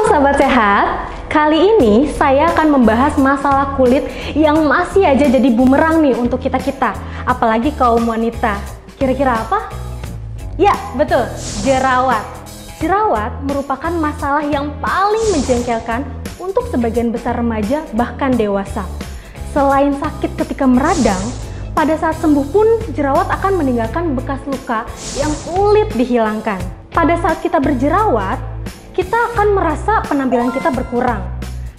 sahabat sehat, kali ini saya akan membahas masalah kulit yang masih aja jadi bumerang nih untuk kita-kita, apalagi kaum wanita. Kira-kira apa? Ya, betul, jerawat. Jerawat merupakan masalah yang paling menjengkelkan untuk sebagian besar remaja bahkan dewasa. Selain sakit ketika meradang, pada saat sembuh pun jerawat akan meninggalkan bekas luka yang sulit dihilangkan. Pada saat kita berjerawat, kita akan merasa penampilan kita berkurang.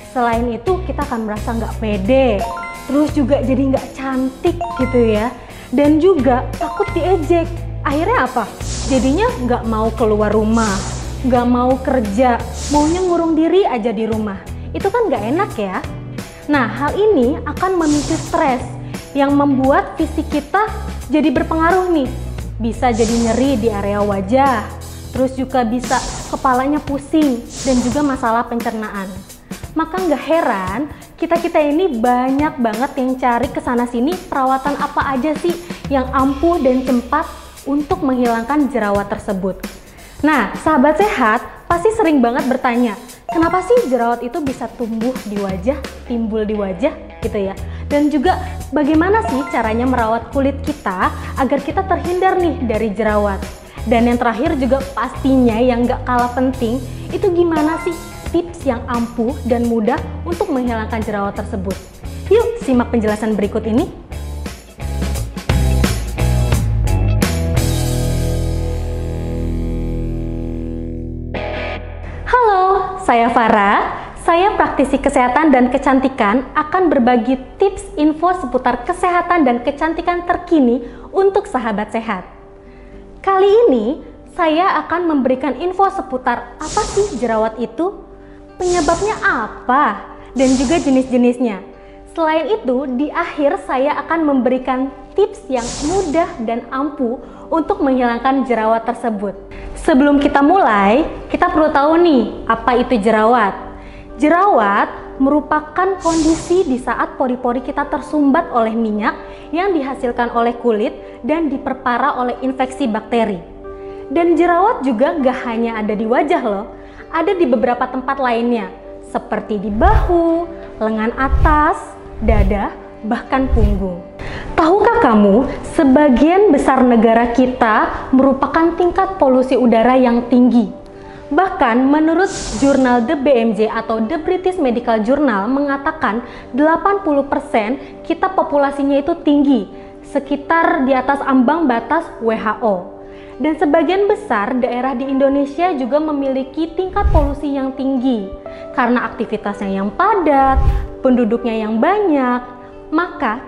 Selain itu, kita akan merasa nggak pede, terus juga jadi nggak cantik gitu ya. Dan juga takut diejek. Akhirnya apa? Jadinya nggak mau keluar rumah, nggak mau kerja, maunya ngurung diri aja di rumah. Itu kan nggak enak ya. Nah, hal ini akan memicu stres yang membuat fisik kita jadi berpengaruh nih. Bisa jadi nyeri di area wajah, terus juga bisa kepalanya pusing dan juga masalah pencernaan. Maka nggak heran kita-kita ini banyak banget yang cari kesana sini perawatan apa aja sih yang ampuh dan cepat untuk menghilangkan jerawat tersebut. Nah, sahabat sehat pasti sering banget bertanya, kenapa sih jerawat itu bisa tumbuh di wajah, timbul di wajah gitu ya? Dan juga bagaimana sih caranya merawat kulit kita agar kita terhindar nih dari jerawat? Dan yang terakhir juga pastinya yang gak kalah penting, itu gimana sih tips yang ampuh dan mudah untuk menghilangkan jerawat tersebut? Yuk simak penjelasan berikut ini. Halo, saya Farah. Saya praktisi kesehatan dan kecantikan akan berbagi tips info seputar kesehatan dan kecantikan terkini untuk sahabat sehat. Kali ini saya akan memberikan info seputar apa sih jerawat itu, penyebabnya apa, dan juga jenis-jenisnya. Selain itu, di akhir saya akan memberikan tips yang mudah dan ampuh untuk menghilangkan jerawat tersebut. Sebelum kita mulai, kita perlu tahu nih, apa itu jerawat? Jerawat merupakan kondisi di saat pori-pori kita tersumbat oleh minyak yang dihasilkan oleh kulit dan diperparah oleh infeksi bakteri. Dan jerawat juga gak hanya ada di wajah loh, ada di beberapa tempat lainnya, seperti di bahu, lengan atas, dada, bahkan punggung. Tahukah kamu, sebagian besar negara kita merupakan tingkat polusi udara yang tinggi. Bahkan menurut jurnal The BMJ atau The British Medical Journal mengatakan 80% kita populasinya itu tinggi, sekitar di atas ambang batas WHO. Dan sebagian besar daerah di Indonesia juga memiliki tingkat polusi yang tinggi. Karena aktivitasnya yang padat, penduduknya yang banyak, maka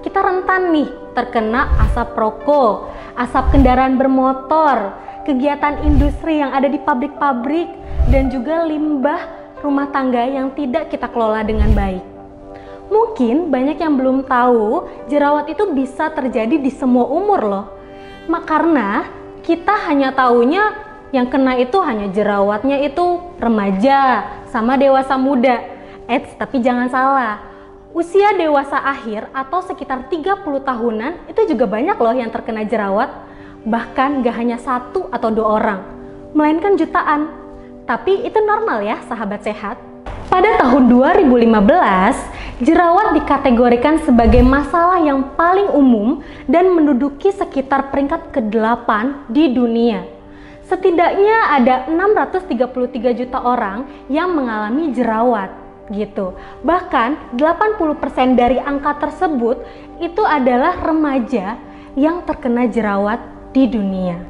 kita rentan nih terkena asap rokok, asap kendaraan bermotor, kegiatan industri yang ada di pabrik-pabrik, dan juga limbah rumah tangga yang tidak kita kelola dengan baik. Mungkin banyak yang belum tahu jerawat itu bisa terjadi di semua umur loh. Karena kita hanya taunya yang kena itu hanya jerawatnya itu remaja sama dewasa muda. Tapi jangan salah, usia dewasa akhir atau sekitar 30 tahunan itu juga banyak loh yang terkena jerawat. Bahkan gak hanya 1 atau 2 orang, melainkan jutaan. Tapi itu normal ya sahabat sehat. Pada tahun 2015, jerawat dikategorikan sebagai masalah yang paling umum dan menduduki sekitar peringkat ke-8 di dunia. Setidaknya ada 633 juta orang yang mengalami jerawat gitu. Bahkan 80% dari angka tersebut itu adalah remaja yang terkena jerawat di dunia.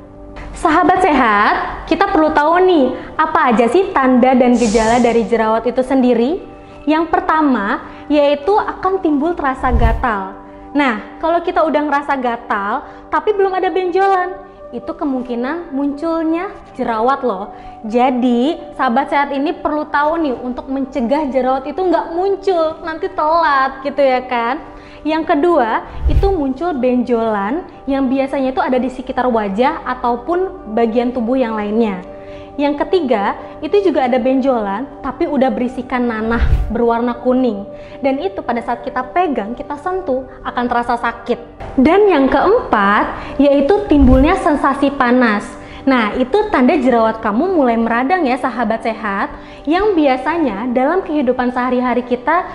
Sahabat sehat, kita perlu tahu nih, apa aja sih tanda dan gejala dari jerawat itu sendiri? Yang pertama, yaitu akan timbul terasa gatal. Nah, kalau kita udah ngerasa gatal, tapi belum ada benjolan, itu kemungkinan munculnya jerawat loh. Jadi, sahabat sehat ini perlu tahu nih, untuk mencegah jerawat itu nggak muncul, nanti telat gitu ya kan. Yang kedua, itu muncul benjolan yang biasanya itu ada di sekitar wajah ataupun bagian tubuh yang lainnya. Yang ketiga, itu juga ada benjolan tapi udah berisikan nanah berwarna kuning. Dan itu pada saat kita pegang, kita sentuh akan terasa sakit. Dan yang keempat, yaitu timbulnya sensasi panas. Nah, itu tanda jerawat kamu mulai meradang ya sahabat sehat, yang biasanya dalam kehidupan sehari-hari kita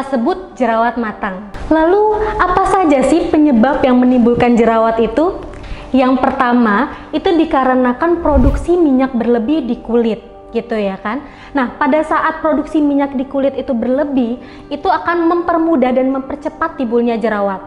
sebut jerawat matang. Lalu, apa saja sih penyebab yang menimbulkan jerawat itu? Yang pertama, itu dikarenakan produksi minyak berlebih di kulit, gitu ya kan. Nah, pada saat produksi minyak di kulit itu berlebih, itu akan mempermudah dan mempercepat timbulnya jerawat.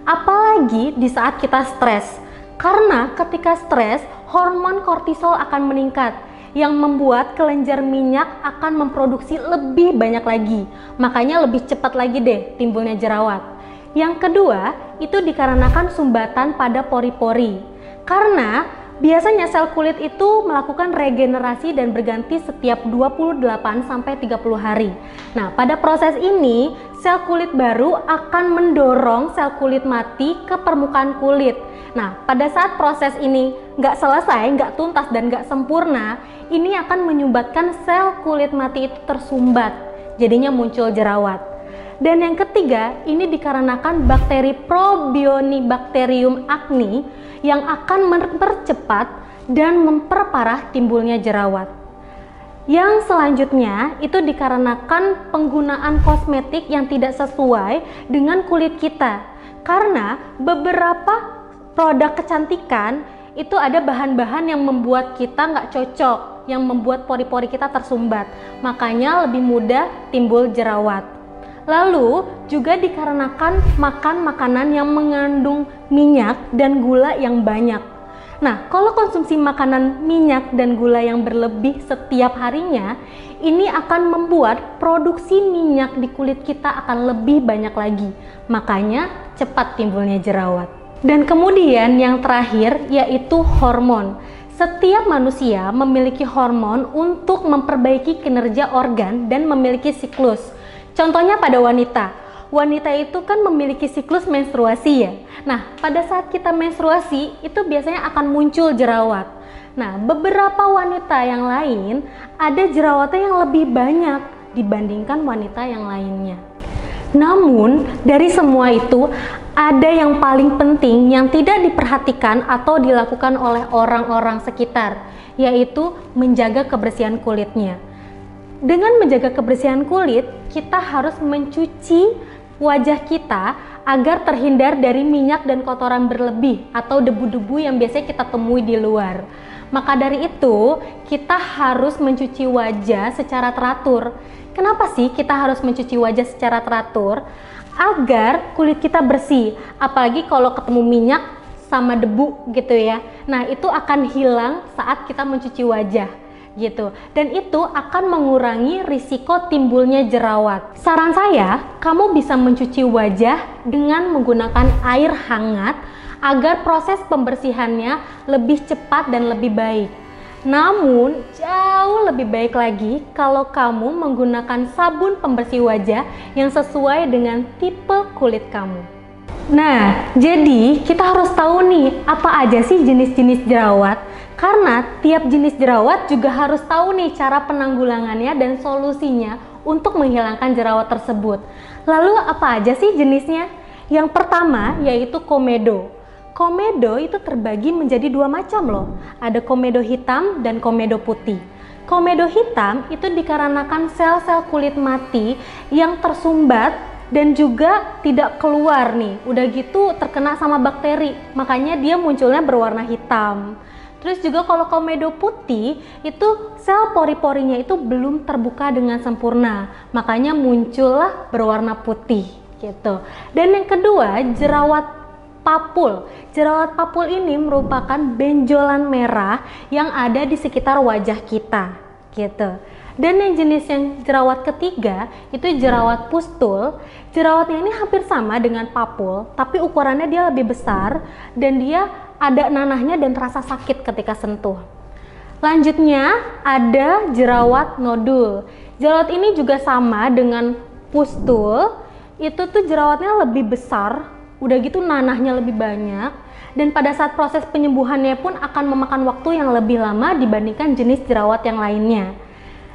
Apalagi di saat kita stres. Karena ketika stres, hormon kortisol akan meningkat yang membuat kelenjar minyak akan memproduksi lebih banyak lagi. Makanya lebih cepat lagi deh timbulnya jerawat. Yang kedua, itu dikarenakan sumbatan pada pori-pori. Karena biasanya sel kulit itu melakukan regenerasi dan berganti setiap 28 sampai 30 hari. Nah, pada proses ini, sel kulit baru akan mendorong sel kulit mati ke permukaan kulit. Nah, pada saat proses ini nggak selesai, nggak tuntas, dan nggak sempurna, ini akan menyumbatkan sel kulit mati itu tersumbat. Jadinya muncul jerawat. Dan yang ketiga, ini dikarenakan bakteri Propionibacterium acne yang akan mempercepat dan memperparah timbulnya jerawat. Yang selanjutnya, itu dikarenakan penggunaan kosmetik yang tidak sesuai dengan kulit kita. Karena beberapa produk kecantikan itu ada bahan-bahan yang membuat kita nggak cocok, yang membuat pori-pori kita tersumbat, makanya lebih mudah timbul jerawat. Lalu juga dikarenakan makan makanan yang mengandung minyak dan gula yang banyak. Nah, kalau konsumsi makanan minyak dan gula yang berlebih setiap harinya, ini akan membuat produksi minyak di kulit kita akan lebih banyak lagi, makanya cepat timbulnya jerawat. Dan kemudian yang terakhir yaitu hormon. Setiap manusia memiliki hormon untuk memperbaiki kinerja organ dan memiliki siklus. Contohnya pada wanita. Wanita itu kan memiliki siklus menstruasi ya. Nah, pada saat kita menstruasi itu biasanya akan muncul jerawat. Nah, beberapa wanita yang lain ada jerawatnya yang lebih banyak dibandingkan wanita yang lainnya. Namun, dari semua itu, ada yang paling penting yang tidak diperhatikan atau dilakukan oleh orang-orang sekitar, yaitu menjaga kebersihan kulitnya. Dengan menjaga kebersihan kulit, kita harus mencuci wajah kita agar terhindar dari minyak dan kotoran berlebih atau debu-debu yang biasanya kita temui di luar. Maka dari itu, kita harus mencuci wajah secara teratur. Kenapa sih kita harus mencuci wajah secara teratur? Agar kulit kita bersih, apalagi kalau ketemu minyak sama debu gitu ya. Nah, itu akan hilang saat kita mencuci wajah gitu. Dan itu akan mengurangi risiko timbulnya jerawat. Saran saya, kamu bisa mencuci wajah dengan menggunakan air hangat agar proses pembersihannya lebih cepat dan lebih baik. Namun, jauh lebih baik lagi kalau kamu menggunakan sabun pembersih wajah yang sesuai dengan tipe kulit kamu. Nah, jadi kita harus tahu nih, apa aja sih jenis-jenis jerawat? Karena tiap jenis jerawat juga harus tahu nih cara penanggulangannya dan solusinya untuk menghilangkan jerawat tersebut. Lalu apa aja sih jenisnya? Yang pertama yaitu komedo. Komedo itu terbagi menjadi dua macam loh. Ada komedo hitam dan komedo putih. Komedo hitam itu dikarenakan sel-sel kulit mati yang tersumbat dan juga tidak keluar nih. Udah gitu terkena sama bakteri, makanya dia munculnya berwarna hitam. Terus juga kalau komedo putih itu sel pori-porinya itu belum terbuka dengan sempurna, makanya muncullah berwarna putih gitu. Dan yang kedua, jerawat papul. Jerawat papul ini merupakan benjolan merah yang ada di sekitar wajah kita gitu. Dan yang jenis yang jerawat ketiga itu jerawat pustul. Jerawatnya ini hampir sama dengan papul, tapi ukurannya dia lebih besar dan dia ada nanahnya dan terasa sakit ketika sentuh. Lanjutnya ada jerawat nodul. Jerawat ini juga sama dengan pustul. Itu tuh jerawatnya lebih besar, udah gitu nanahnya lebih banyak, dan pada saat proses penyembuhannya pun akan memakan waktu yang lebih lama dibandingkan jenis jerawat yang lainnya.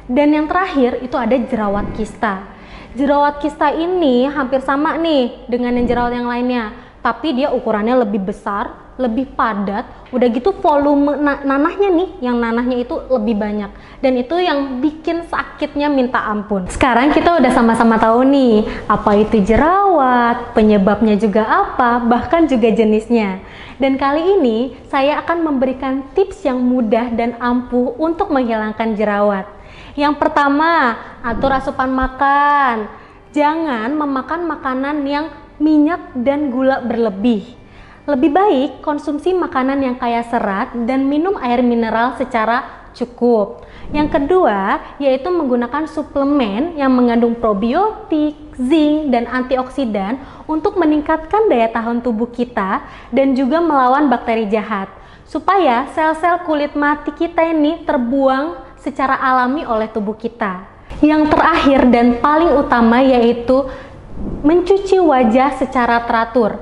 Dan yang terakhir itu ada jerawat kista. Jerawat kista ini hampir sama nih dengan yang jerawat yang lainnya, tapi dia ukurannya lebih besar, lebih padat, udah gitu volume nanahnya nih, yang nanahnya itu lebih banyak, dan itu yang bikin sakitnya minta ampun. Sekarang kita udah sama-sama tahu nih, apa itu jerawat, penyebabnya juga apa, bahkan juga jenisnya. Dan kali ini saya akan memberikan tips yang mudah dan ampuh untuk menghilangkan jerawat. Yang pertama, atur asupan makan. Jangan memakan makanan yang minyak dan gula berlebih. Lebih baik konsumsi makanan yang kaya serat dan minum air mineral secara cukup. Yang kedua, yaitu menggunakan suplemen yang mengandung probiotik, zinc, dan antioksidan untuk meningkatkan daya tahan tubuh kita dan juga melawan bakteri jahat, supaya sel-sel kulit mati kita ini terbuang secara alami oleh tubuh kita. Yang terakhir dan paling utama yaitu mencuci wajah secara teratur.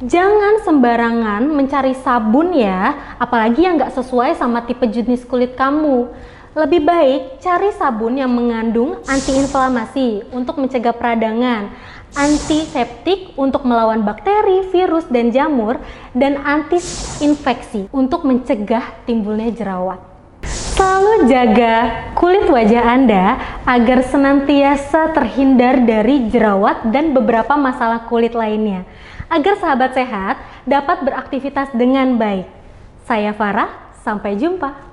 Jangan sembarangan mencari sabun ya, apalagi yang nggak sesuai sama tipe jenis kulit kamu. Lebih baik cari sabun yang mengandung antiinflamasi untuk mencegah peradangan, antiseptik untuk melawan bakteri, virus, dan jamur, dan anti-infeksi untuk mencegah timbulnya jerawat. Selalu jaga kulit wajah Anda agar senantiasa terhindar dari jerawat dan beberapa masalah kulit lainnya, agar sahabat sehat dapat beraktivitas dengan baik. Saya Farah, sampai jumpa.